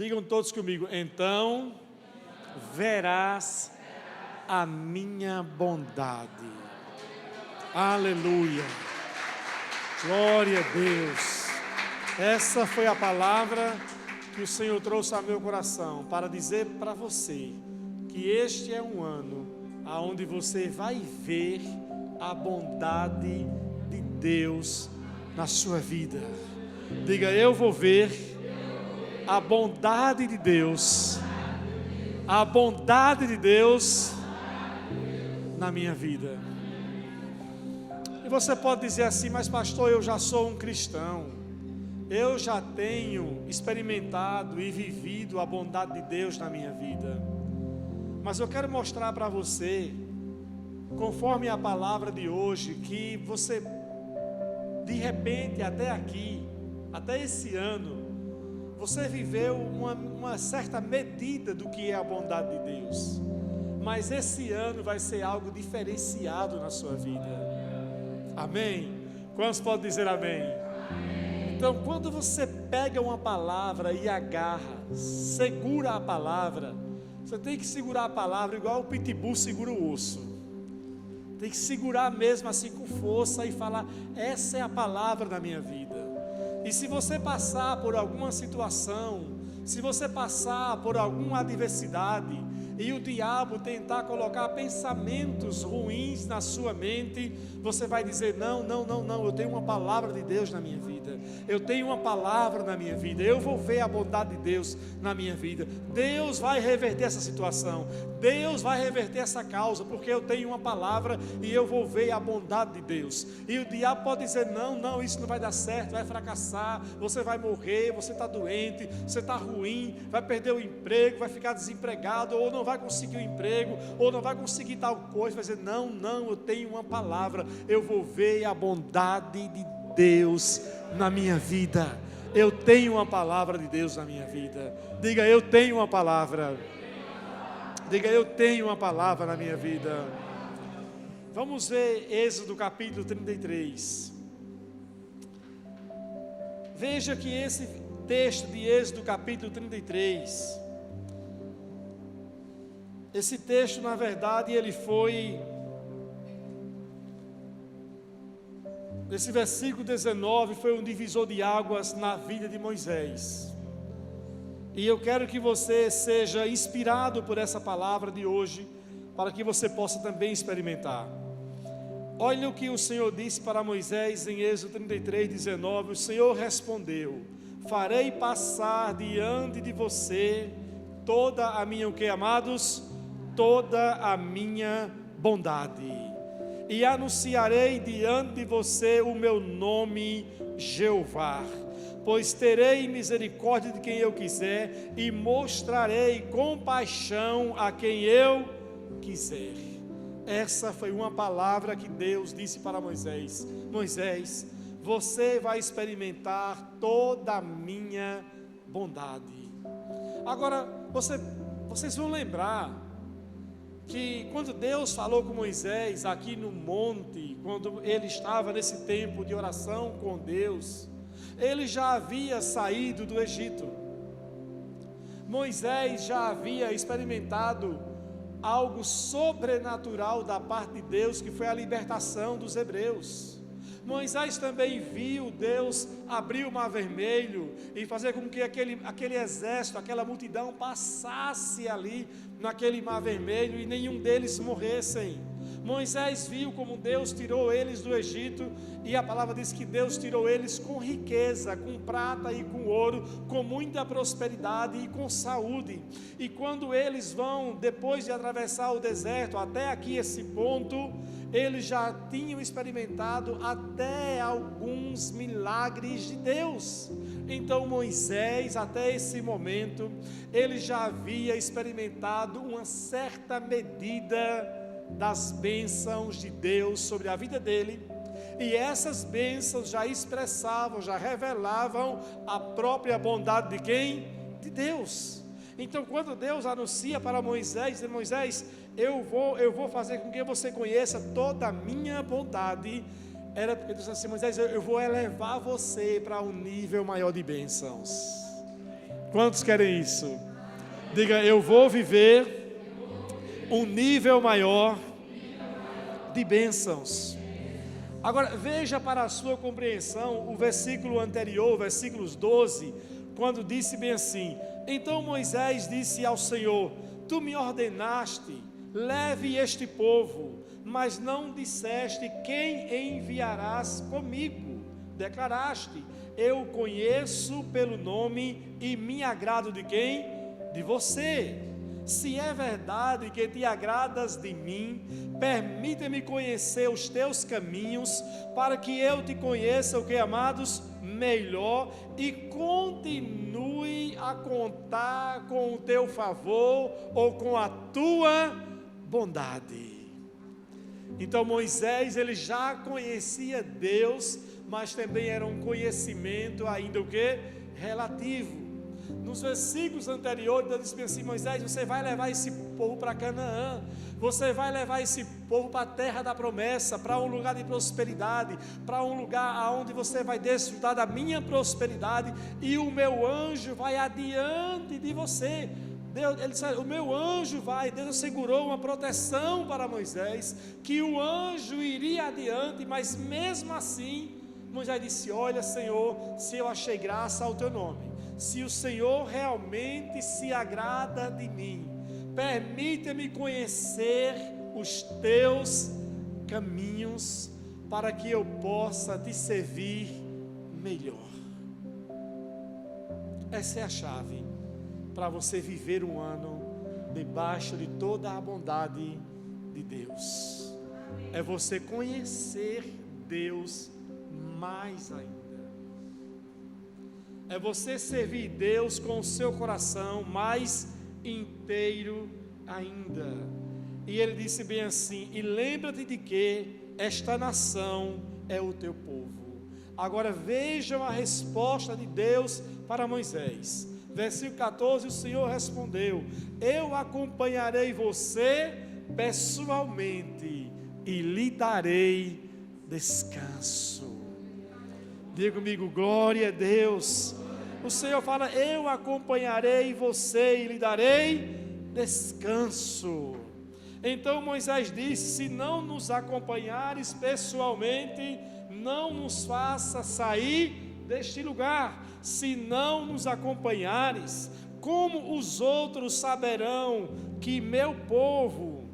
Digam todos comigo: então verás a minha bondade. Aleluia. Glória a Deus. Essa foi a palavra que o Senhor trouxe ao meu coração para dizer para você que este é um ano onde você vai ver a bondade de Deus na sua vida. Diga: eu vou ver a bondade de Deus, a bondade de Deus na minha vida. E você pode dizer assim: mas pastor, eu já sou um cristão, eu já tenho experimentado e vivido a bondade de Deus na minha vida. Mas eu quero mostrar para você, conforme a palavra de hoje, que você, de repente, até aqui, até esse ano, você viveu uma certa medida do que é a bondade de Deus. Mas esse ano vai ser algo diferenciado na sua vida. Amém? Quantos podem dizer amém? Então, quando você pega uma palavra e agarra, segura a palavra, você tem que segurar a palavra igual o pitbull segura o osso. Tem que segurar mesmo assim com força e falar: essa é a palavra da minha vida. E se você passar por alguma situação, se você passar por alguma adversidade, e o diabo tentar colocar pensamentos ruins na sua mente, você vai dizer: não, eu tenho uma palavra de Deus na minha vida, eu tenho uma palavra na minha vida, eu vou ver a bondade de Deus na minha vida, Deus vai reverter essa situação, Deus vai reverter essa causa, porque eu tenho uma palavra e eu vou ver a bondade de Deus. E o diabo pode dizer: não, isso não vai dar certo, vai fracassar, você vai morrer, você está doente, você está ruim, vai perder o emprego, vai ficar desempregado, ou não vai conseguir um emprego, ou não vai conseguir tal coisa. Vai dizer: não, eu tenho uma palavra, eu vou ver a bondade de Deus na minha vida. Eu tenho uma palavra de Deus na minha vida. Diga: eu tenho uma palavra. Diga: eu tenho uma palavra na minha vida. Vamos ver Êxodo capítulo 33. Veja que esse texto de Êxodo capítulo 33, esse texto, na verdade, esse versículo 19 foi um divisor de águas na vida de Moisés. E eu quero que você seja inspirado por essa palavra de hoje, para que você possa também experimentar. Olha o que o Senhor disse para Moisés em Êxodo 33, 19. O Senhor respondeu: farei passar diante de você toda a minha, o que, amados? Toda a minha bondade, e anunciarei diante de você o meu nome, Jeová, pois terei misericórdia de quem eu quiser, e mostrarei compaixão a quem eu quiser. Essa foi uma palavra que Deus disse para Moisés: Moisés, você vai experimentar toda a minha bondade. Agora, vocês vão lembrar que quando Deus falou com Moisés aqui no monte, quando ele estava nesse tempo de oração com Deus, ele já havia saído do Egito. Moisés já havia experimentado algo sobrenatural da parte de Deus, que foi a libertação dos hebreus. Moisés também viu Deus abrir o mar vermelho e fazer com que aquele exército, aquela multidão passasse ali naquele mar vermelho e nenhum deles morressem. Moisés viu como Deus tirou eles do Egito, e a palavra diz que Deus tirou eles com riqueza, com prata e com ouro, com muita prosperidade e com saúde. E quando eles vão, depois de atravessar o deserto, até aqui esse ponto, eles já tinham experimentado até alguns milagres de Deus. Então Moisés, até esse momento, ele já havia experimentado uma certa medida das bênçãos de Deus sobre a vida dele, e essas bênçãos já expressavam, já revelavam a própria bondade de quem? De Deus. Então, quando Deus anuncia para Moisés, diz: Moisés, eu vou fazer com que você conheça toda a minha bondade. Ele disse assim: Moisés, eu vou elevar você para um nível maior de bênçãos. Quantos querem isso? Diga, eu vou viver um nível maior de bênçãos. Agora, veja para a sua compreensão o versículo anterior, versículos 12, quando disse bem assim: então Moisés disse ao Senhor: tu me ordenaste, leve este povo, mas não disseste quem enviarás comigo. Declaraste: eu o conheço pelo nome e me agrado de quem? De você. Se é verdade que te agradas de mim, permita-me conhecer os teus caminhos, para que eu te conheça, o que, amados? Melhor, e continue a contar com o teu favor ou com a tua bondade. Então Moisés, ele já conhecia Deus, mas também era um conhecimento ainda o que? Relativo. Nos versículos anteriores, Deus disse assim: Moisés, você vai levar esse povo para Canaã, você vai levar esse povo para a terra da promessa, para um lugar de prosperidade, para um lugar onde você vai desfrutar da minha prosperidade, e o meu anjo vai adiante de você. Deus, ele disse, o meu anjo vai. Deus assegurou uma proteção para Moisés, que o anjo iria adiante, mas mesmo assim, Moisés disse: olha, Senhor, se eu achei graça ao teu nome, se o Senhor realmente se agrada de mim, permita-me conhecer os teus caminhos, para que eu possa te servir melhor. Essa é a chave para você viver um ano debaixo de toda a bondade de Deus. É você conhecer Deus mais ainda. É você servir Deus com o seu coração mais inteiro ainda. E ele disse bem assim: e lembra-te de que esta nação é o teu povo. Agora vejam a resposta de Deus para Moisés. Versículo 14, o Senhor respondeu: eu acompanharei você pessoalmente e lhe darei descanso. Diga comigo, glória a Deus. O Senhor fala: eu acompanharei você e lhe darei descanso. Então Moisés disse: se não nos acompanhares pessoalmente, não nos faça sair deste lugar. Se não nos acompanhares, como os outros saberão que meu povo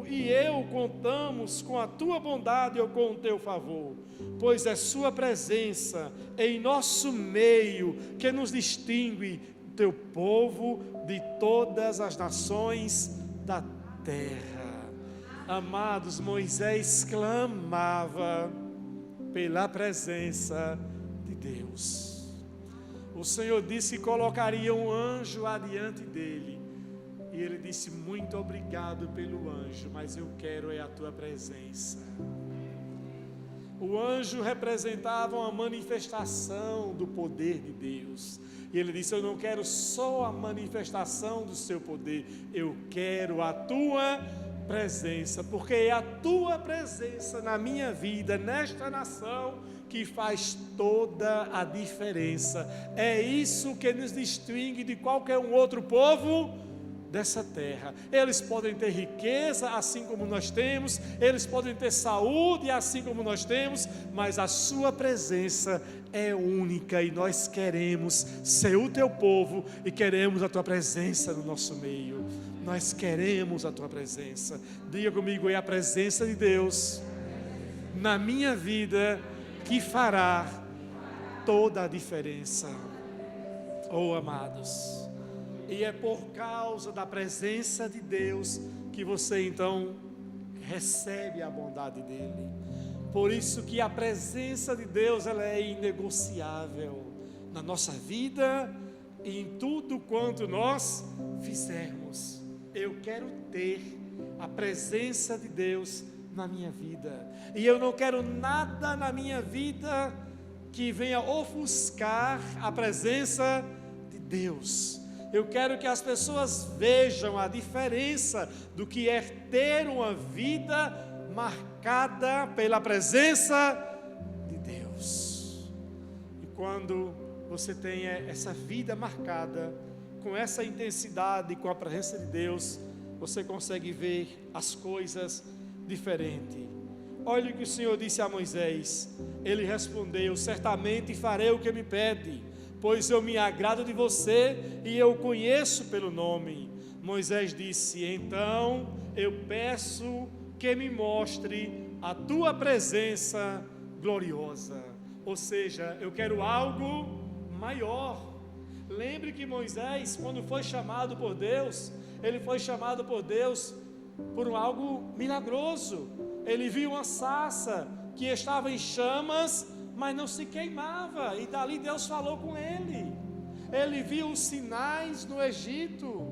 e eu contamos com a tua bondade ou com o teu favor? Pois é sua presença em nosso meio que nos distingue teu povo de todas as nações da terra. Amados, Moisés clamava pela presença de Deus. O Senhor disse que colocaria um anjo adiante dele, e ele disse: muito obrigado pelo anjo, mas eu quero é a tua presença. O anjo representava uma manifestação do poder de Deus, e ele disse: eu não quero só a manifestação do seu poder, eu quero a tua presença, porque é a tua presença na minha vida, nesta nação, que faz toda a diferença. É isso que nos distingue de qualquer um outro povo dessa terra. Eles podem ter riqueza assim como nós temos, eles podem ter saúde assim como nós temos, mas a sua presença é única, e nós queremos ser o teu povo e queremos a tua presença no nosso meio. Nós queremos a tua presença. Diga comigo: é a presença de Deus na minha vida que fará toda a diferença. Oh, amados, e é por causa da presença de Deus que você então recebe a bondade dele. Por isso que a presença de Deus, ela é inegociável na nossa vida e em tudo quanto nós fizermos. Eu quero ter a presença de Deus na minha vida, e eu não quero nada na minha vida que venha ofuscar a presença de Deus. Eu quero que as pessoas vejam a diferença do que é ter uma vida marcada pela presença de Deus. E quando você tenha essa vida marcada com essa intensidade, com a presença de Deus, você consegue ver as coisas diferente. Olha o que o Senhor disse a Moisés. Ele respondeu: certamente farei o que me pede, pois eu me agrado de você e eu o conheço pelo nome. Moisés disse: então eu peço que me mostre a tua presença gloriosa. Ou seja, eu quero algo maior. Lembre que Moisés, quando foi chamado por Deus, ele foi chamado por Deus por algo milagroso. Ele viu uma sarça que estava em chamas, mas não se queimava, e dali Deus falou com ele. Ele viu os sinais no Egito,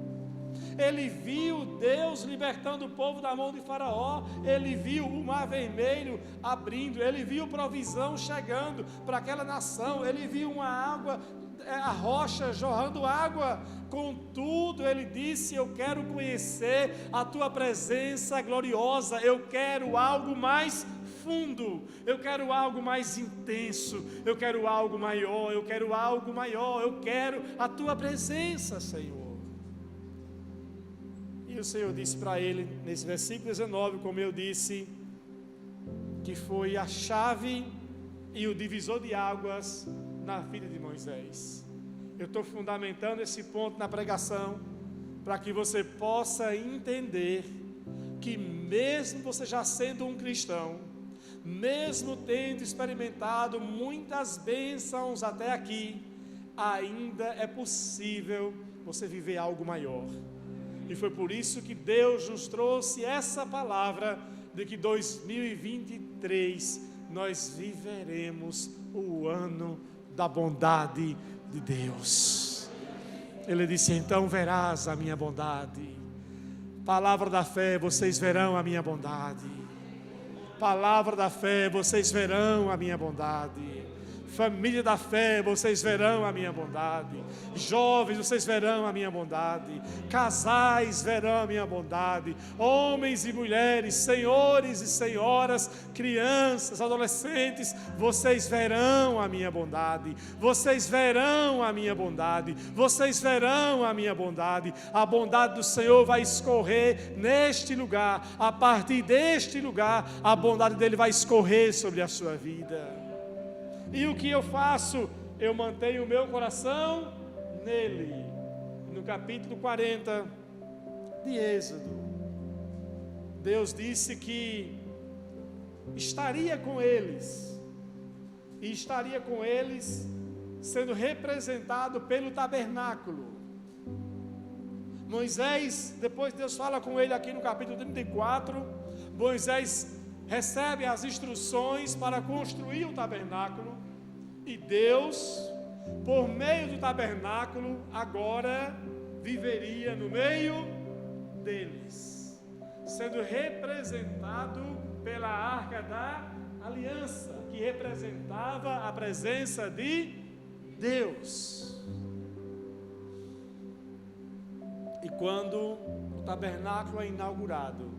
ele viu Deus libertando o povo da mão de Faraó, ele viu o mar vermelho abrindo, ele viu provisão chegando para aquela nação, ele viu uma água, a rocha jorrando água. Contudo, ele disse: eu quero conhecer a tua presença gloriosa, eu quero algo mais fundo, eu quero algo mais intenso, eu quero algo maior, eu quero algo maior, eu quero a tua presença, Senhor. E o Senhor disse para ele, nesse versículo 19, como eu disse, que foi a chave e o divisor de águas na vida de Moisés. Eu estou fundamentando esse ponto na pregação, para que você possa entender que mesmo você já sendo um cristão, mesmo tendo experimentado muitas bênçãos até aqui, ainda é possível você viver algo maior. E foi por isso que Deus nos trouxe essa palavra de que 2023 nós viveremos o ano da bondade de Deus. Ele disse: então verás a minha bondade. Palavra da fé, vocês verão a minha bondade. Palavra da fé, vocês verão a minha bondade. Família da fé, vocês verão a minha bondade. Jovens, vocês verão a minha bondade. Casais verão a minha bondade. Homens e mulheres, senhores e senhoras, crianças, adolescentes, vocês verão a minha bondade. Vocês verão a minha bondade. Vocês verão a minha bondade. A bondade do Senhor vai escorrer neste lugar. A partir deste lugar, a bondade dele vai escorrer sobre a sua vida. E o que eu faço? Eu mantenho o meu coração nele. No capítulo 40 de Êxodo, Deus disse que estaria com eles, e estaria com eles sendo representado pelo tabernáculo. Moisés, depois Deus fala com ele aqui no capítulo 34, Moisés recebe as instruções para construir o tabernáculo, e Deus, por meio do tabernáculo, agora viveria no meio deles, sendo representado pela Arca da Aliança, que representava a presença de Deus. E quando o tabernáculo é inaugurado,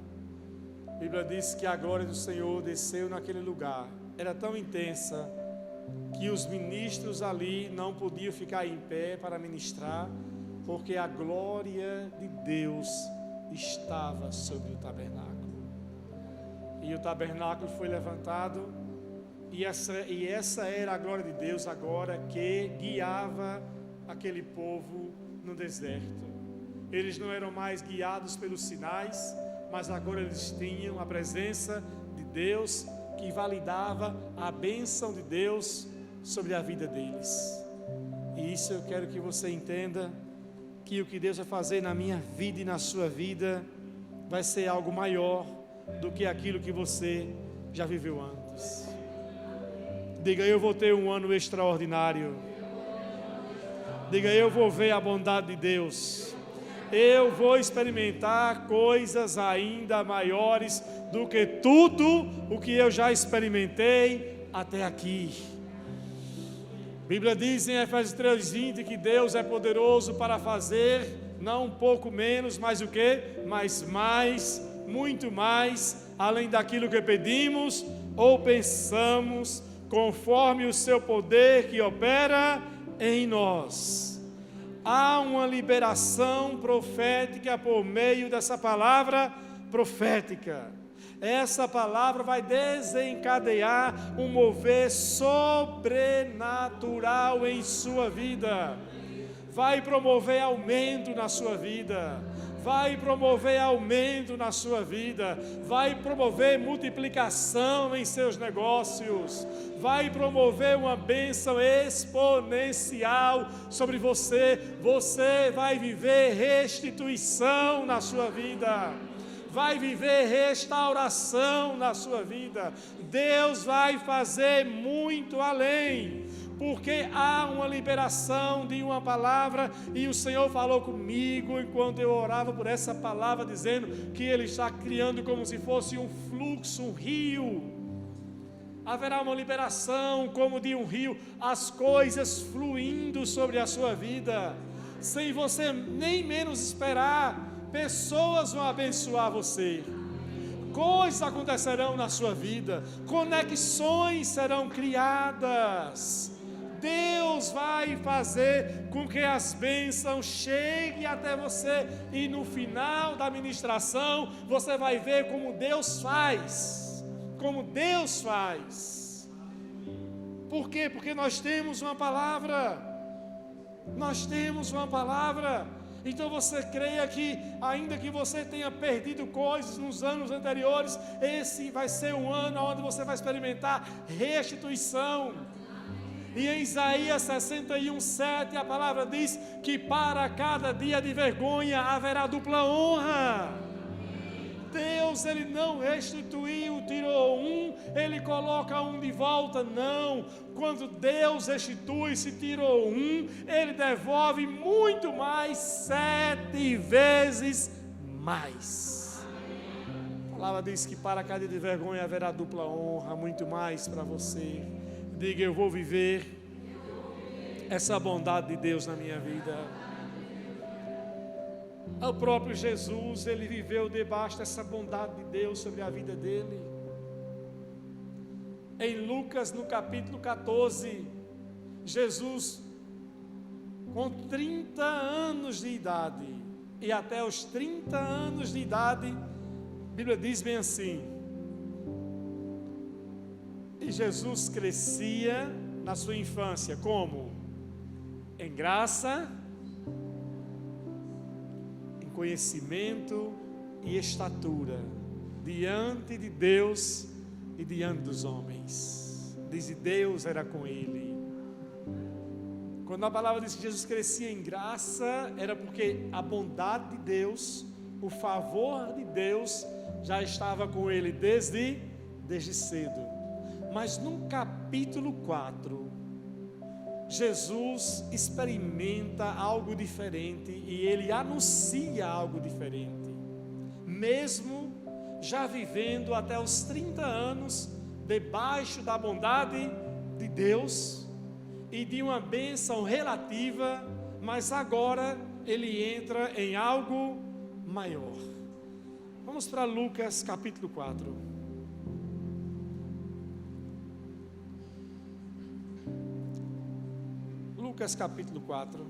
a Bíblia diz que a glória do Senhor desceu naquele lugar. Era tão intensa que os ministros ali não podiam ficar em pé para ministrar, porque a glória de Deus estava sobre o tabernáculo. E o tabernáculo foi levantado, e essa era a glória de Deus agora que guiava aquele povo no deserto. Eles não eram mais guiados pelos sinais, mas agora eles tinham a presença de Deus, que validava a bênção de Deus sobre a vida deles. E isso eu quero que você entenda, que o que Deus vai fazer na minha vida e na sua vida vai ser algo maior do que aquilo que você já viveu antes. Diga: eu vou ter um ano extraordinário. Diga: eu vou ver a bondade de Deus. Eu vou experimentar coisas ainda maiores do que tudo o que eu já experimentei até aqui. A Bíblia diz em Efésios 3:20 que Deus é poderoso para fazer, não um pouco menos, mas o quê? Mas mais, muito mais, além daquilo que pedimos ou pensamos, conforme o seu poder que opera em nós. Há uma liberação profética por meio dessa palavra profética. Essa palavra vai desencadear um mover sobrenatural em sua vida. Vai promover aumento na sua vida. Vai promover aumento na sua vida. Vai promover multiplicação em seus negócios. Vai promover uma bênção exponencial sobre você. Você vai viver restituição na sua vida. Vai viver restauração na sua vida. Deus vai fazer muito além, porque há uma liberação de uma palavra, e o Senhor falou comigo enquanto eu orava por essa palavra, dizendo que Ele está criando como se fosse um fluxo, um rio. Haverá uma liberação como de um rio, as coisas fluindo sobre a sua vida, sem você nem menos esperar. Pessoas vão abençoar você, coisas acontecerão na sua vida, conexões serão criadas. Deus vai fazer com que as bênçãos cheguem até você, e no final da ministração você vai ver como Deus faz, como Deus faz. Por quê? Porque nós temos uma palavra, nós temos uma palavra. Então você creia que, ainda que você tenha perdido coisas nos anos anteriores, esse vai ser um ano onde você vai experimentar restituição. E em Isaías 61:7 a palavra diz que para cada dia de vergonha haverá dupla honra. Deus, Ele não restituiu, tirou um, Ele coloca um de volta, não. Quando Deus restitui, se tirou um, Ele devolve muito mais, 7 vezes mais. A palavra diz que para cada dia de vergonha haverá dupla honra, muito mais para você. Diga: eu vou viver essa bondade de Deus na minha vida. O próprio Jesus, Ele viveu debaixo dessa bondade de Deus sobre a vida dele. Em Lucas, no capítulo 14, Jesus, com 30 anos de idade, e até os 30 anos de idade, a Bíblia diz bem assim: e Jesus crescia na sua infância, como? Em graça, conhecimento e estatura diante de Deus e diante dos homens. Diz: Deus era com ele. Quando a palavra diz que Jesus crescia em graça, era porque a bondade de Deus, o favor de Deus já estava com ele desde cedo. Mas no capítulo 4, Jesus experimenta algo diferente, e Ele anuncia algo diferente, mesmo já vivendo até os 30 anos, debaixo da bondade de Deus e de uma bênção relativa, mas agora Ele entra em algo maior. Vamos para Lucas capítulo 4. Lucas capítulo 4.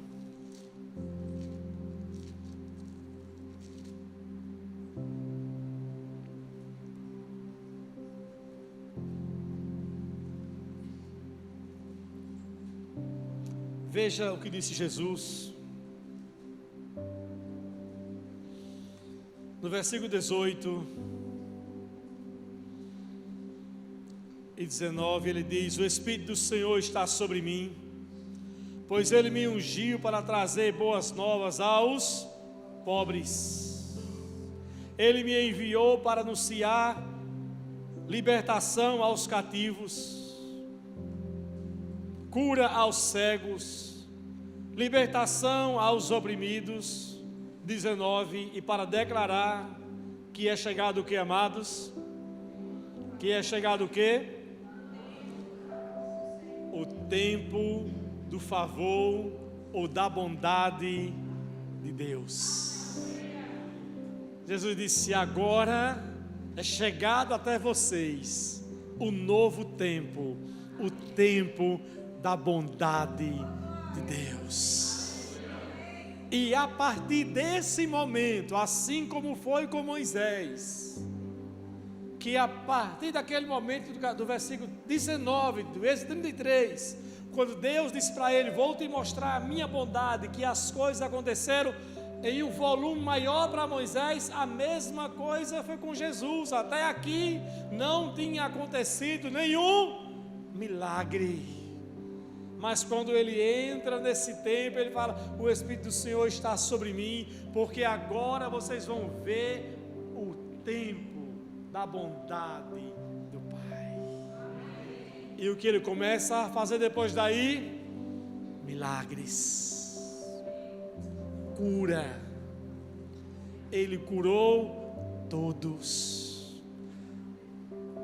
Veja o que disse Jesus. No versículo 18 e 19, ele diz: o Espírito do Senhor está sobre mim, pois Ele me ungiu para trazer boas novas aos pobres. Ele me enviou para anunciar libertação aos cativos, cura aos cegos, libertação aos oprimidos. 19, e para declarar que é chegado o que, amados? Que é chegado o que? O tempo do favor ou da bondade de Deus. Jesus disse: agora é chegado até vocês o novo tempo, o tempo da bondade de Deus. E a partir desse momento, assim como foi com Moisés, que a partir daquele momento do versículo 19, do Êxodo 33, quando Deus disse para ele: vou te mostrar a minha bondade, que as coisas aconteceram em um volume maior para Moisés, a mesma coisa foi com Jesus. Até aqui não tinha acontecido nenhum milagre, mas quando ele entra nesse tempo, ele fala: o Espírito do Senhor está sobre mim, porque agora vocês vão ver o tempo da bondade do Pai. E o que ele começa a fazer depois daí? Milagres, cura. Ele curou todos.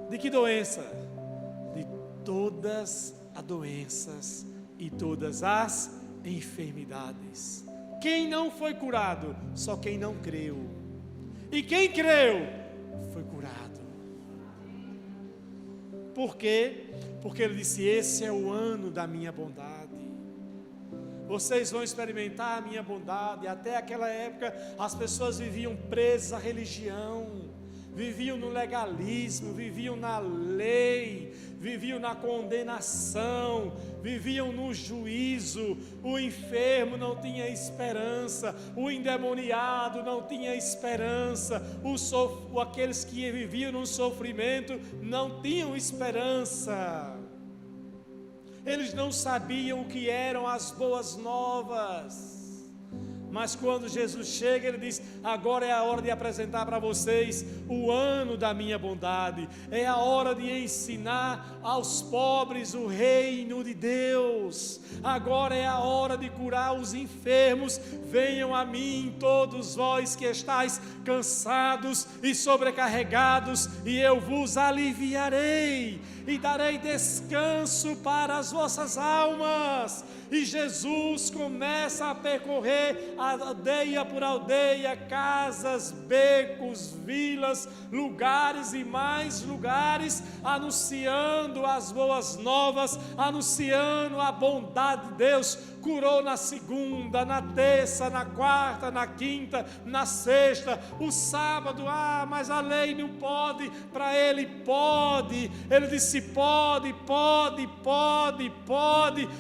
De que doença? De todas as doenças e todas as enfermidades. Quem não foi curado? Só quem não creu. E quem creu foi curado. Por quê? Porque ele disse: esse é o ano da minha bondade. Vocês vão experimentar a minha bondade. Até aquela época as pessoas viviam presas à religião, viviam no legalismo, viviam na lei, viviam na condenação, viviam no juízo. O enfermo não tinha esperança, o endemoniado não tinha esperança, aqueles que viviam no sofrimento não tinham esperança. Eles não sabiam o que eram as boas novas. Mas quando Jesus chega, ele diz: agora é a hora de apresentar para vocês o ano da minha bondade. É a hora de ensinar aos pobres o reino de Deus. Agora é a hora de curar os enfermos. Venham a mim todos vós que estáis cansados e sobrecarregados, e eu vos aliviarei e darei descanso para as vossas almas. E Jesus começa a percorrer aldeia por aldeia, casas, becos, vilas, lugares e mais lugares, anunciando as boas novas, anunciando a bondade de Deus. Curou na segunda, na terça, na quarta, na quinta, na sexta, o sábado: mas a lei não pode. Para ele pode. Ele disse: pode.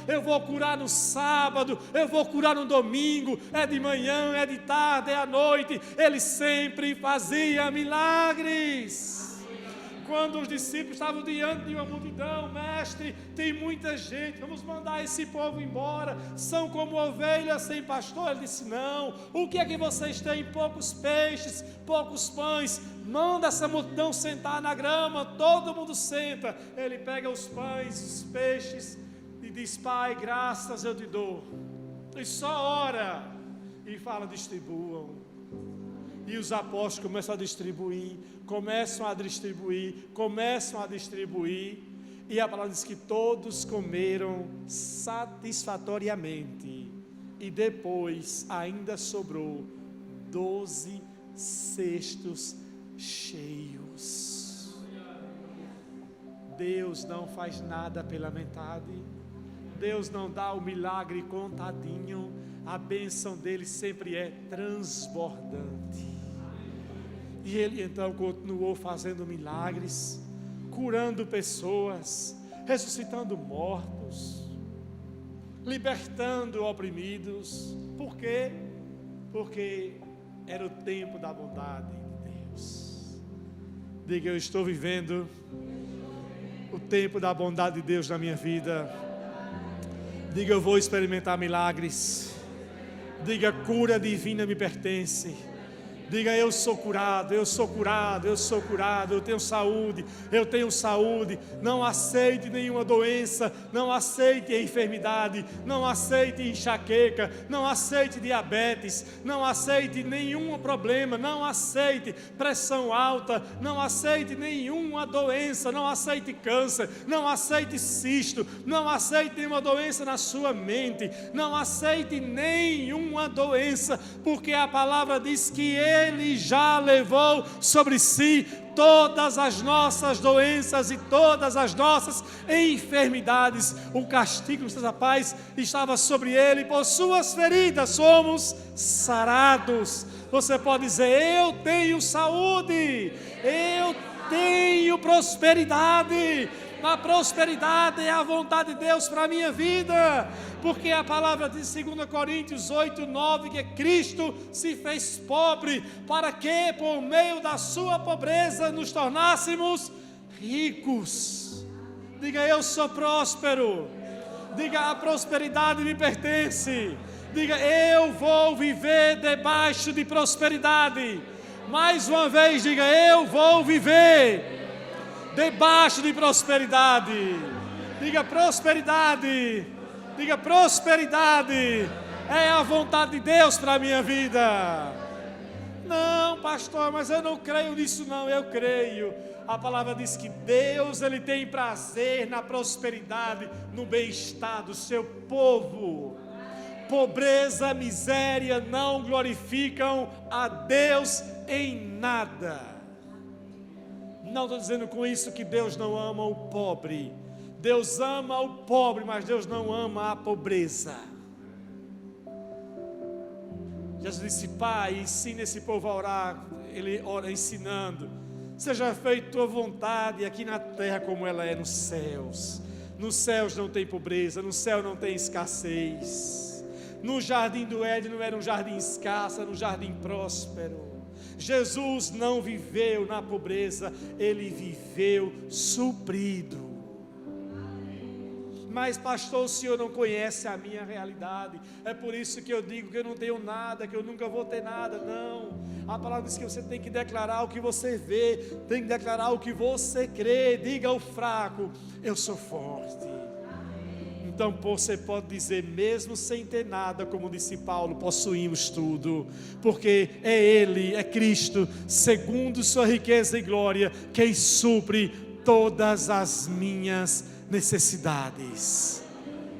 Eu vou curar no sábado, eu vou curar no domingo, é de manhã, é de tarde, é à noite. Ele sempre fazia milagres. Quando os discípulos estavam diante de uma multidão: mestre, tem muita gente, vamos mandar esse povo embora, são como ovelhas sem pastor. Ele disse: não. O que é que vocês têm? Poucos peixes, poucos pães. Manda essa multidão sentar na grama. Todo mundo senta. Ele pega os pães, os peixes e diz: Pai, graças eu te dou. E só ora e fala: distribuam. E os apóstolos começam a distribuir, e a palavra diz que todos comeram satisfatoriamente, e depois ainda sobrou 12 cestos cheios. Deus não faz nada pela metade, Deus não dá o milagre contadinho, a bênção dele sempre é transbordante. E ele então continuou fazendo milagres, curando pessoas, ressuscitando mortos, libertando oprimidos. Por quê? Porque era o tempo da bondade de Deus. Diga: eu estou vivendo o tempo da bondade de Deus na minha vida. Diga: eu vou experimentar milagres. Diga: cura divina me pertence. Diga: eu sou curado, eu sou curado, eu sou curado, eu tenho saúde. Não aceite nenhuma doença, não aceite enfermidade, não aceite enxaqueca, não aceite diabetes, não aceite nenhum problema, não aceite pressão alta, não aceite nenhuma doença, não aceite câncer, não aceite cisto, não aceite nenhuma doença na sua mente, não aceite nenhuma doença, porque a palavra diz que Ele já levou sobre si todas as nossas doenças e todas as nossas enfermidades. O castigo, seus pais, estava sobre ele, por suas feridas somos sarados. Você pode dizer: eu tenho saúde, eu tenho prosperidade. A prosperidade é a vontade de Deus para a minha vida, porque a palavra diz, 2 Coríntios 8, 9, que Cristo se fez pobre, para que por meio da sua pobreza nos tornássemos ricos. Diga: eu sou próspero. Diga: a prosperidade me pertence. Diga: eu vou viver debaixo de prosperidade. Mais uma vez, diga: eu vou viver debaixo de prosperidade. Diga: prosperidade. Diga: prosperidade é a vontade de Deus para a minha vida. Não, pastor, mas eu não creio nisso não. Eu creio. A palavra diz que Deus, Ele tem prazer na prosperidade, no bem-estar do seu povo. Pobreza, miséria não glorificam a Deus em nada. Não estou dizendo com isso que Deus não ama o pobre. Deus ama o pobre, mas Deus não ama a pobreza. Jesus disse: Pai, ensina esse povo a orar. Ele ora ensinando: seja feita tua vontade aqui na terra como ela é nos céus. Nos céus não tem pobreza, no céu não tem escassez. No jardim do Éden não era um jardim escasso, era um jardim próspero. Jesus não viveu na pobreza, Ele viveu suprido. Mas pastor, o senhor não conhece a minha realidade, é por isso que eu digo que eu não tenho nada, que eu nunca vou ter nada. Não, a palavra diz que você tem que declarar o que você vê, tem que declarar o que você crê. Diga ao fraco: eu sou forte. Então você pode dizer, mesmo sem ter nada, como disse Paulo, possuímos tudo, porque é Ele, é Cristo, segundo sua riqueza e glória, quem supre todas as minhas necessidades.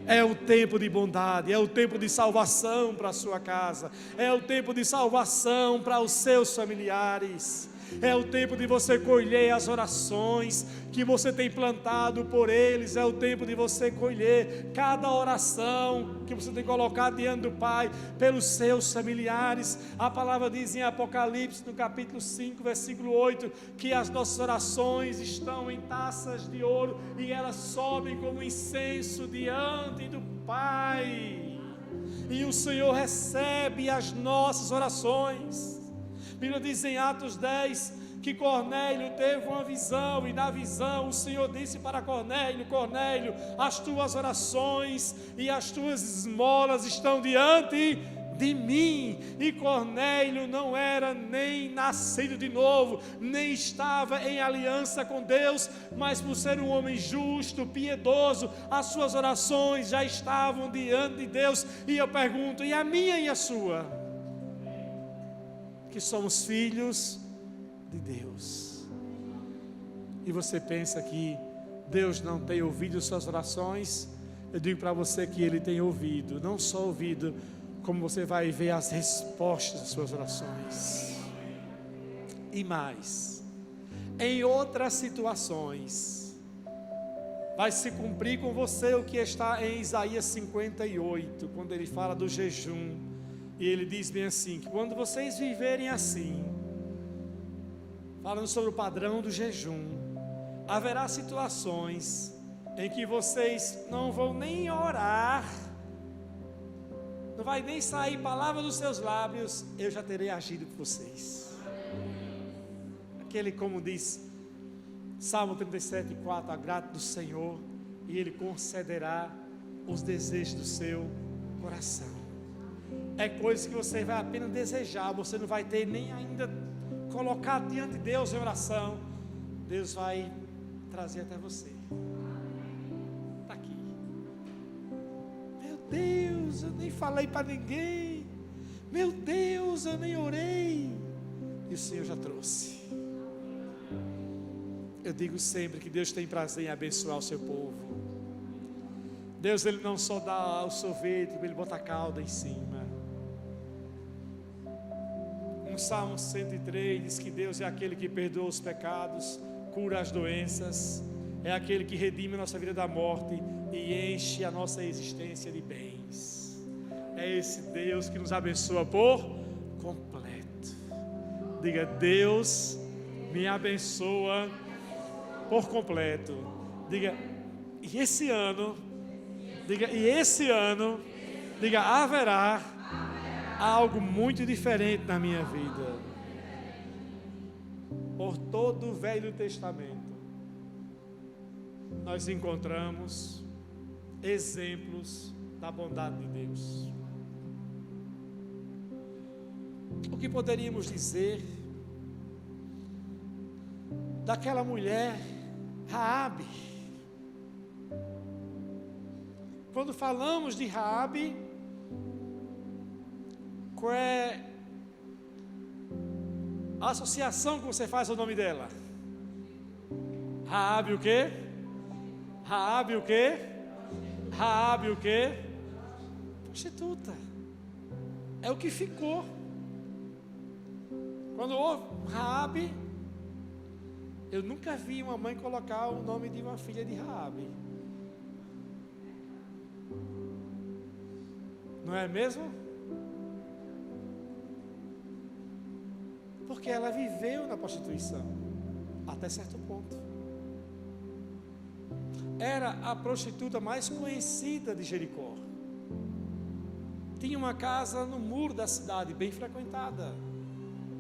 É o tempo de bondade, é o tempo de salvação para a sua casa, é o tempo de salvação para os seus familiares. É o tempo de você colher as orações que você tem plantado por eles. É o tempo de você colher cada oração que você tem colocado diante do Pai pelos seus familiares. A palavra diz em Apocalipse, no capítulo 5, versículo 8, que as nossas orações estão em taças de ouro e elas sobem como incenso diante do Pai. E o Senhor recebe as nossas orações. A Bíblia diz em Atos 10 que Cornélio teve uma visão, e na visão o Senhor disse para Cornélio: Cornélio, as tuas orações e as tuas esmolas estão diante de mim. E Cornélio não era nem nascido de novo, nem estava em aliança com Deus, mas por ser um homem justo, piedoso, as suas orações já estavam diante de Deus. E eu pergunto: e a minha e a sua? Que somos filhos de Deus. E você pensa que Deus não tem ouvido suas orações? Eu digo para você que Ele tem ouvido, não só ouvido, como você vai ver as respostas das suas orações. E mais, em outras situações, vai se cumprir com você o que está em Isaías 58, quando ele fala do jejum. E ele diz bem assim, que quando vocês viverem assim, falando sobre o padrão do jejum, haverá situações em que vocês não vão nem orar, não vai nem sair palavra dos seus lábios, eu já terei agido por vocês. Aquele, como diz Salmo 37:4, agrade do Senhor e Ele concederá os desejos do seu coração. É coisa que você vai apenas desejar, você não vai ter nem ainda colocado diante de Deus em oração. Deus vai trazer até você. Está aqui. Meu Deus, eu nem falei para ninguém. Meu Deus, eu nem orei. E o Senhor já trouxe. Eu digo sempre que Deus tem prazer em abençoar o seu povo. Deus, Ele não só dá o sorvete, Ele bota a calda em cima. No Salmo 103 diz que Deus é aquele que perdoa os pecados, cura as doenças, é aquele que redime a nossa vida da morte e enche a nossa existência de bens. É esse Deus que nos abençoa por completo. Diga: Deus me abençoa por completo. Diga: e esse ano, diga, haverá algo muito diferente na minha vida. Por todo o Velho Testamento, nós encontramos exemplos da bondade de Deus. O que poderíamos dizer daquela mulher Raabe? Quando falamos de Raabe, qual é a associação que você faz ao nome dela? Raabe o quê? Raabe o quê? Raabe o quê? Prostituta. É o que ficou. Quando houve Raabe, eu nunca vi uma mãe colocar o nome de uma filha de Raabe. Não é mesmo? Porque ela viveu na prostituição até certo ponto. Era a prostituta mais conhecida de Jericó. Tinha uma casa no muro da cidade, bem frequentada,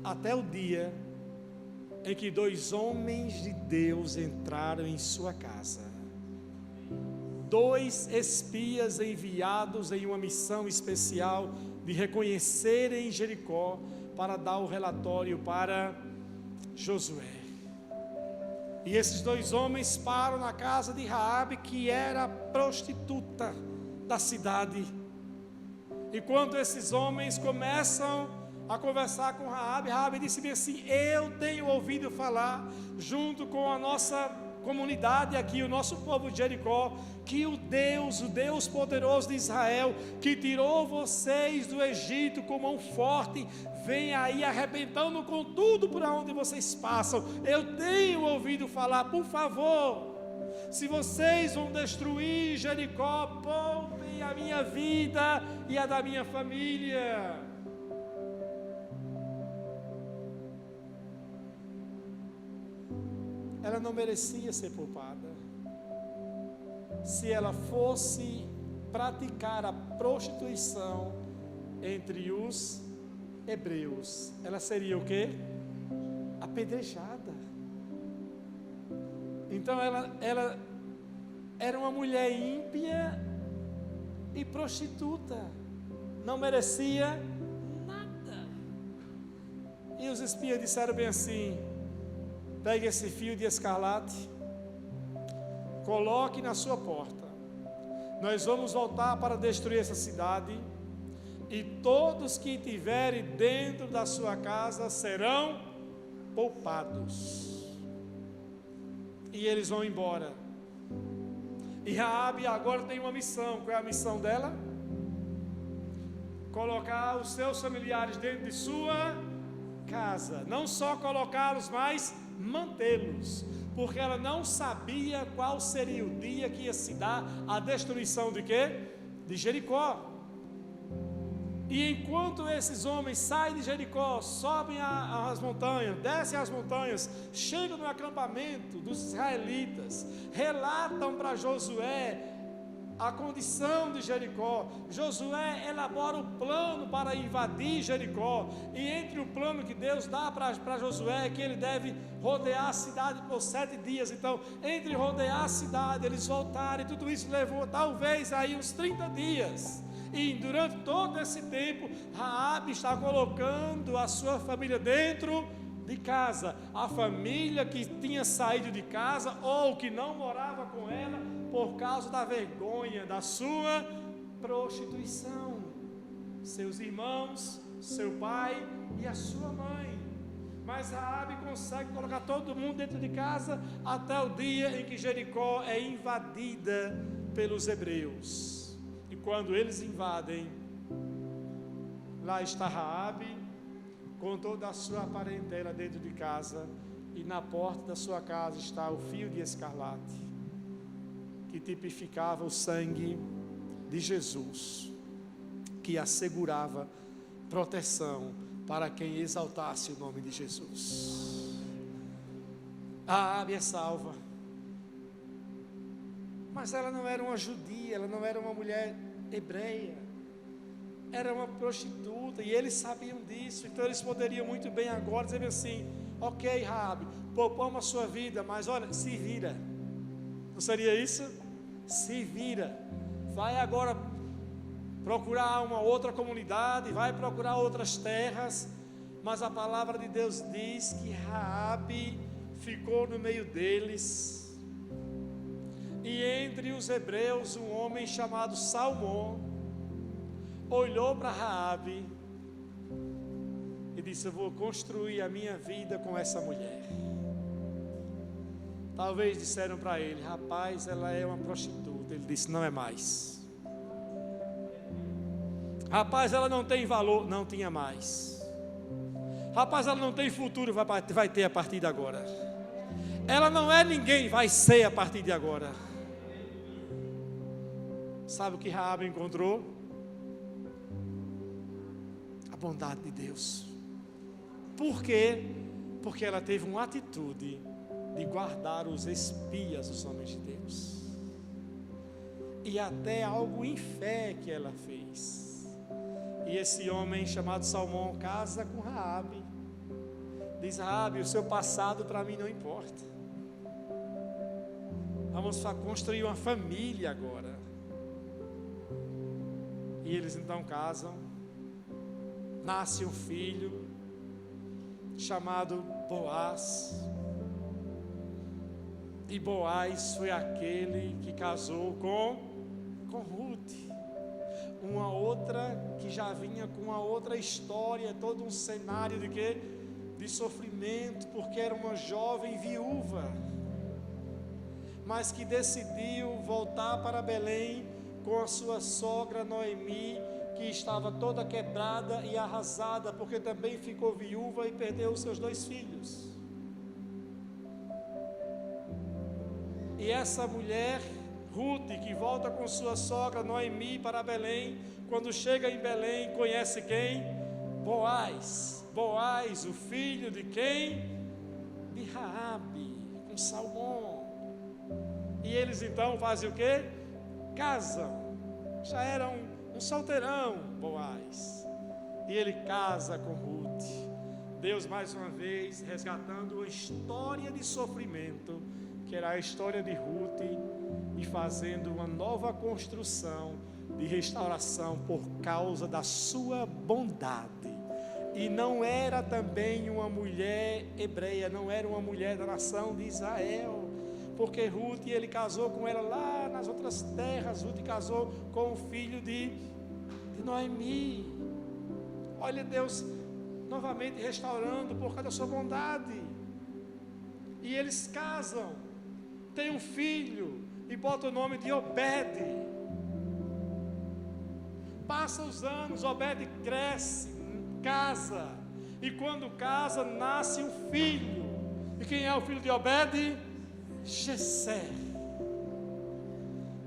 até o dia em que 2 homens de Deus entraram em sua casa. 2 espias enviados em uma missão especial de reconhecerem Jericó para dar o relatório para Josué. E esses 2 homens param na casa de Raabe, que era a prostituta da cidade. E quando esses homens começam a conversar com Raabe, Raabe disse bem assim: eu tenho ouvido falar, junto com a nossa comunidade aqui, o nosso povo de Jericó, que o Deus poderoso de Israel, que tirou vocês do Egito com mão forte, vem aí arrebentando com tudo por onde vocês passam. Eu tenho ouvido falar, por favor, se vocês vão destruir Jericó, poupem a minha vida e a da minha família. Ela não merecia ser poupada. Se ela fosse praticar a prostituição entre os hebreus, ela seria o quê? Apedrejada. Então ela era uma mulher ímpia e prostituta, não merecia nada. E os espias disseram bem assim: pegue esse fio de escarlate, coloque na sua porta, nós vamos voltar para destruir essa cidade, e todos que estiverem dentro da sua casa serão poupados. E eles vão embora. E Raabe agora tem uma missão. Qual é a missão dela? Colocar os seus familiares dentro de sua casa. Não só colocá-los, mas mantê-los, porque ela não sabia qual seria o dia que ia se dar a destruição de quê? De Jericó. E enquanto esses homens saem de Jericó, sobem as montanhas, descem as montanhas, chegam no acampamento dos israelitas, relatam para Josué a condição de Jericó. Josué elabora o plano para invadir Jericó, e entre o plano que Deus dá para Josué é que ele deve rodear a cidade por 7 dias. Então, entre rodear a cidade, eles voltarem, tudo isso levou talvez aí uns 30 dias. E durante todo esse tempo, Raabe está colocando a sua família dentro de casa. A família que tinha saído de casa ou que não morava com ela por causa da vergonha da sua prostituição. Seus irmãos, seu pai e a sua mãe. Mas Raabe consegue colocar todo mundo dentro de casa até o dia em que Jericó é invadida pelos hebreus. E quando eles invadem, lá está Raabe com toda a sua parentela dentro de casa, e na porta da sua casa está o fio de escarlate, que tipificava o sangue de Jesus, que assegurava proteção para quem exaltasse o nome de Jesus. Raabe é salva, mas ela não era uma judia, ela não era uma mulher hebreia, era uma prostituta, e eles sabiam disso. Então eles poderiam muito bem agora dizer assim: ok, Raabe, poupamos a sua vida, mas olha, se vira. Não seria isso? Se vira, vai agora procurar uma outra comunidade, vai procurar outras terras. Mas a palavra de Deus diz que Raabe ficou no meio deles, e entre os hebreus um homem chamado Salmão olhou para Raabe e disse: eu vou construir a minha vida com essa mulher. Talvez disseram para ele: rapaz, ela é uma prostituta. Ele disse: não é mais. Rapaz, ela não tem valor. Não tinha mais. Rapaz, ela não tem futuro. Vai ter a partir de agora. Ela não é ninguém. Vai ser a partir de agora. Sabe o que Raabe encontrou? A bondade de Deus. Por quê? Porque ela teve uma atitude de guardar os espias, os homens de Deus, e até algo em fé que ela fez. E esse homem chamado Salmão casa com Raabe. Diz: Raabe, o seu passado para mim não importa. Vamos construir uma família agora. E eles então casam. Nasce um filho chamado Boaz. E Boaz foi aquele que casou com Ruth, uma outra que já vinha com uma outra história, todo um cenário de quê? De sofrimento, porque era uma jovem viúva, mas que decidiu voltar para Belém com a sua sogra Noemi, que estava toda quebrada e arrasada, porque também ficou viúva e perdeu os seus 2 filhos. E essa mulher, Ruth, que volta com sua sogra Noemi para Belém, quando chega em Belém, conhece quem? Boaz. Boaz, o filho de quem? De Raabe, com Salmão. E eles então fazem o quê? Casam. Já era um solteirão, Boaz. E ele casa com Ruth. Deus mais uma vez resgatando uma história de sofrimento, que era a história de Ruth, e fazendo uma nova construção de restauração por causa da sua bondade. E não era também uma mulher hebreia, não era uma mulher da nação de Israel, porque Ruth, ele casou com ela lá nas outras terras. Ruth casou com o filho de Noemi. Olha Deus novamente restaurando por causa da sua bondade. E eles casam, tem um filho e bota o nome de Obed. Passa os anos, Obed cresce, casa, e quando casa nasce um filho. E quem é o filho de Obed? Jessé.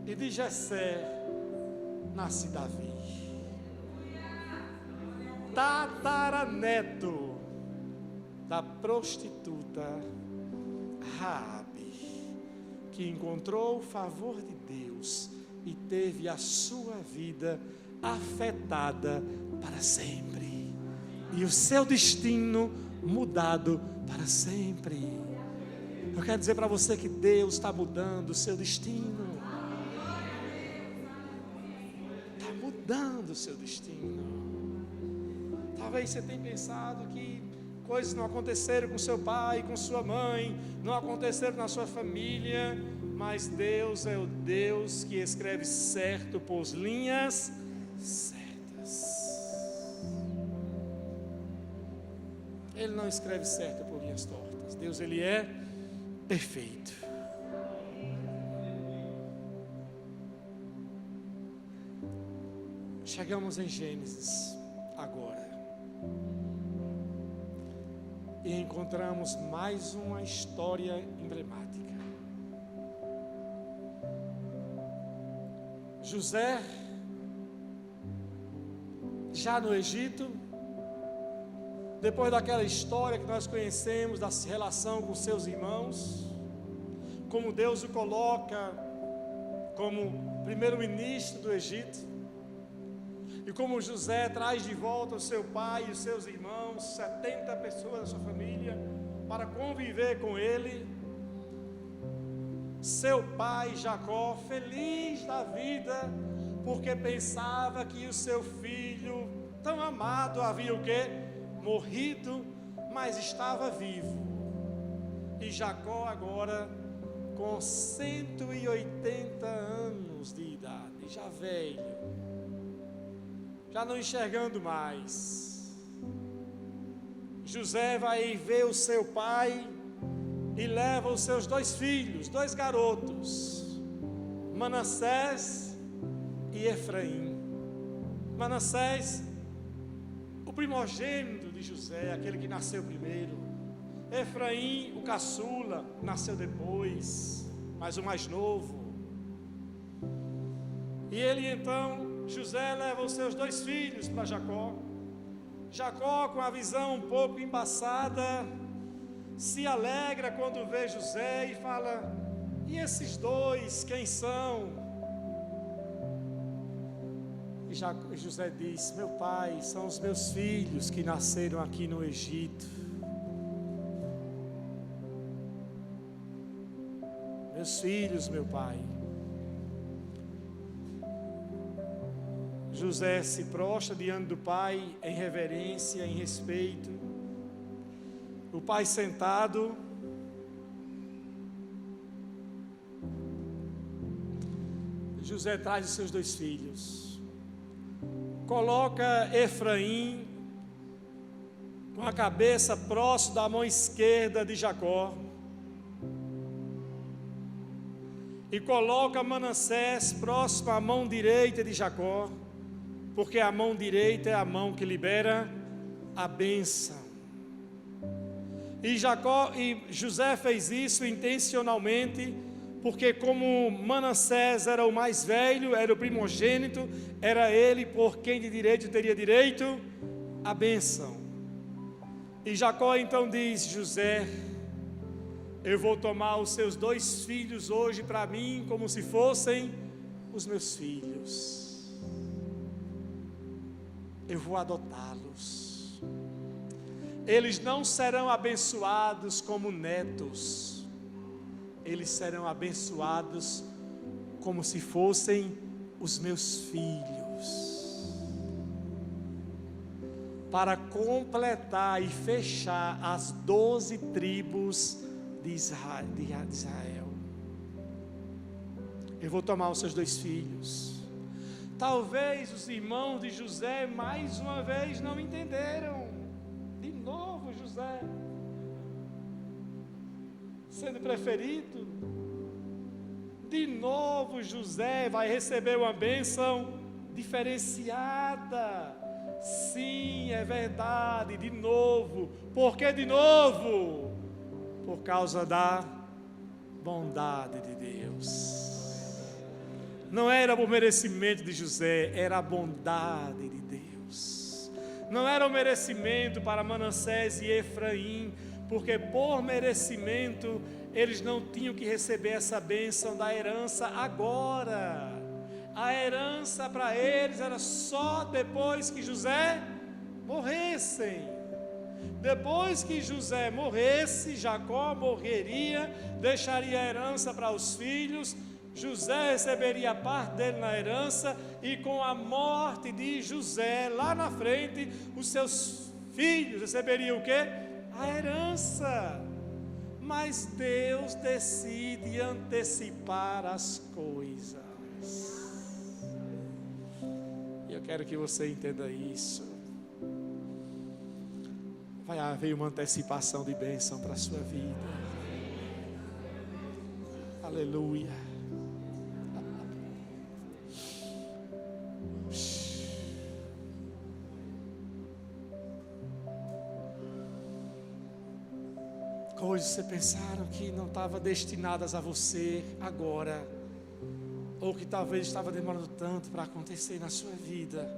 E de Jessé nasce Davi, tataraneto da prostituta Raabe, que encontrou o favor de Deus e teve a sua vida afetada para sempre, e o seu destino mudado para sempre. Eu quero dizer para você que Deus está mudando o seu destino. Está mudando o seu destino. Talvez você tenha pensado que coisas não aconteceram com seu pai, com sua mãe, não aconteceram na sua família, mas Deus é o Deus que escreve certo por linhas certas. Ele não escreve certo por linhas tortas. Deus, ele é perfeito. Chegamos em Gênesis agora. e encontramos mais uma história emblemática. José, já no Egito, depois daquela história que nós conhecemos da relação com seus irmãos, como Deus o coloca como primeiro-ministro do Egito, e como José traz de volta o seu pai e os seus irmãos, 70 pessoas da sua família, para conviver com ele. Seu pai Jacó, feliz da vida, porque pensava que o seu filho tão amado havia o quê? Morrido, mas estava vivo. E Jacó agora com 180 anos de idade, já velho, já não enxergando mais. José vai ver o seu pai e leva os seus 2 filhos, 2 garotos, Manassés e Efraim. Manassés, o primogênito de José, aquele que nasceu primeiro. Efraim, o caçula, nasceu depois, mas o mais novo. E ele então, José leva os seus 2 filhos para Jacó. Jacó, com a visão um pouco embaçada, se alegra quando vê José e fala: e esses 2, quem são? E José diz: meu pai, são os meus filhos que nasceram aqui no Egito. Meus filhos, meu pai. José se prostra diante do pai em reverência, em respeito. O pai sentado, José traz os seus 2 filhos, coloca Efraim com a cabeça próximo da mão esquerda de Jacó, e coloca Manassés próximo à mão direita de Jacó, porque a mão direita é a mão que libera a bênção. E José fez isso intencionalmente, porque como Manassés era o mais velho, era o primogênito, era ele por quem de direito teria direito à bênção. E Jacó então diz: José, eu vou tomar os seus 2 filhos hoje para mim como se fossem os meus filhos. Eu vou adotá-los. Eles não serão abençoados como netos, eles serão abençoados como se fossem os meus filhos, para completar e fechar as 12 tribos de Israel. Eu vou tomar os seus 2 filhos. Talvez os irmãos de José mais uma vez não entenderam. De novo José sendo preferido. De novo José vai receber uma bênção diferenciada. Sim, é verdade, de novo. Por que de novo? Por causa da bondade de Deus. Não era por merecimento de José, era a bondade de Deus. Não era o merecimento para Manassés e Efraim, porque por merecimento eles não tinham que receber essa bênção da herança agora. A herança para eles era só depois que José morressem. Depois que José morresse, Jacó morreria, deixaria a herança para os filhos. José receberia parte dele na herança, e com a morte de José, lá na frente, os seus filhos receberiam o quê? A herança. Mas Deus decide antecipar as coisas. E eu quero que você entenda isso. Vai haver uma antecipação de bênção para a sua vida. Aleluia. Coisas que você pensaram que não estavam destinadas a você agora, ou que talvez estava demorando tanto para acontecer na sua vida.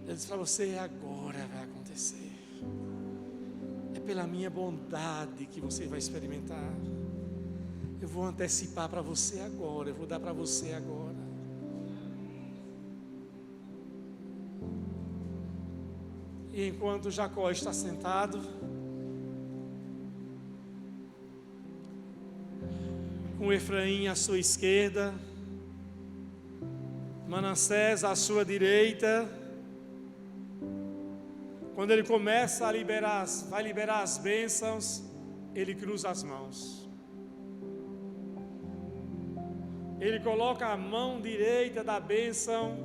Ele diz para você: agora vai acontecer. É pela minha bondade que você vai experimentar. Eu vou antecipar para você agora, eu vou dar para você agora. E enquanto Jacó está sentado, com Efraim à sua esquerda, Manassés à sua direita, quando ele começa a vai liberar as bênçãos, ele cruza as mãos. Ele coloca a mão direita da bênção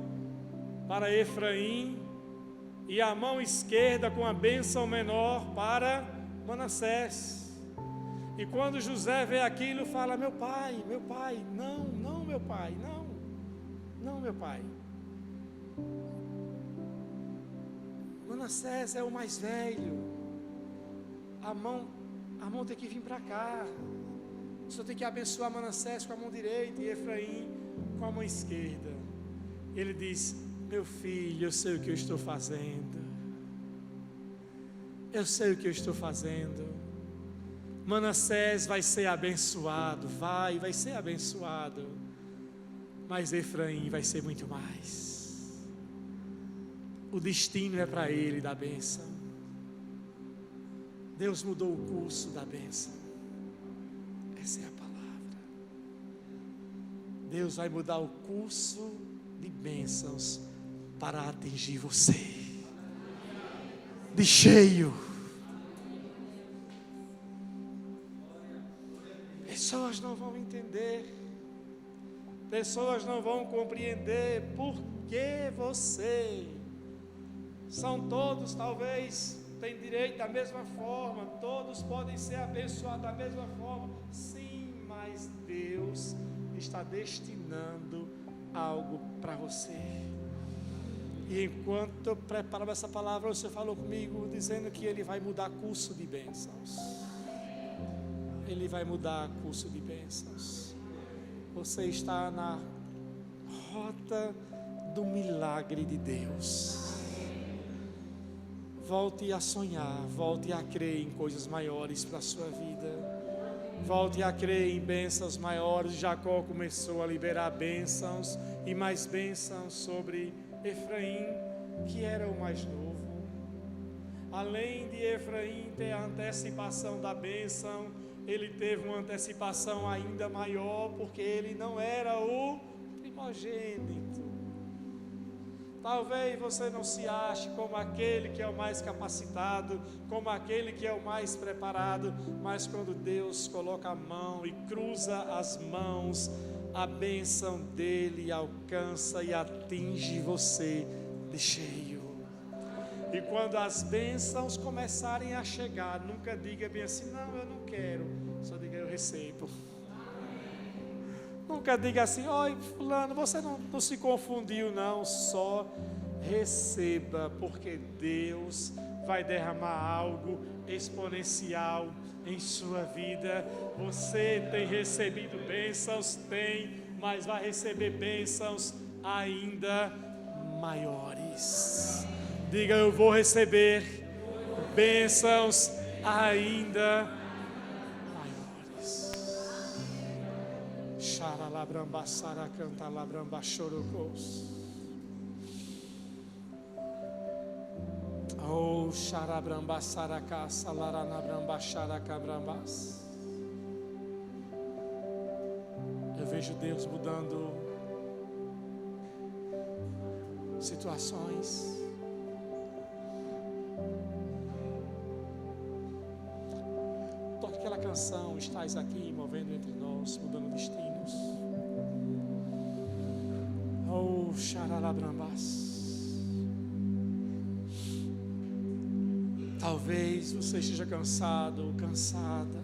para Efraim e a mão esquerda com a bênção menor para Manassés. E quando José vê aquilo, fala: meu pai, não, meu pai, não, meu pai. Manassés é o mais velho, a mão tem que vir para cá. O Senhor tem que abençoar Manassés com a mão direita e Efraim com a mão esquerda. Ele diz: meu filho, eu sei o que eu estou fazendo. Eu sei o que eu estou fazendo. Manassés vai ser abençoado, vai ser abençoado, mas Efraim vai ser muito mais. O destino é para ele da bênção. Deus mudou o curso da bênção. Essa é a palavra. Deus vai mudar o curso de bênçãos para atingir você de cheio. Pessoas não vão entender, pessoas não vão compreender por que você. São todos, talvez, têm direito da mesma forma, todos podem ser abençoados da mesma forma. Sim, mas Deus está destinando algo para você. E enquanto eu preparava essa palavra, você falou comigo dizendo que Ele vai mudar curso de bênçãos. Ele vai mudar curso de bênçãos. Você está na rota do milagre de Deus. Volte a sonhar, volte a crer em coisas maiores para a sua vida. Volte a crer em bênçãos maiores. Jacó começou a liberar bênçãos e mais bênçãos sobre Efraim, que era o mais novo. Além de Efraim ter a antecipação da bênção, ele teve uma antecipação ainda maior, porque ele não era o primogênito. Talvez você não se ache como aquele que é o mais capacitado, como aquele que é o mais preparado, mas quando Deus coloca a mão e cruza as mãos, a bênção dele alcança e atinge você de cheio. E quando as bênçãos começarem a chegar, nunca diga bem assim: não, eu não quero, só diga: eu recebo. Nunca diga assim: oi fulano, você não se confundiu não, só receba, porque Deus vai derramar algo exponencial em sua vida. Você tem recebido bênçãos? Tem, mas vai receber bênçãos ainda maiores. Diga: eu vou receber bênçãos ainda maiores. Xaralabramba saracanta labramba chorocos. Oh, xarabramba saracá salaranabramba xaracabrambas. Eu vejo Deus mudando situações. Toque aquela canção: estás aqui movendo entre nós, mudando destinos. Oh, xaralabrambas. Talvez você esteja cansado ou cansada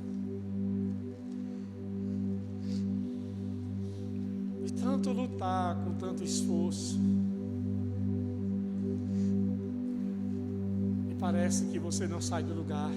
de tanto lutar, com tanto esforço, e parece que você não sai do lugar.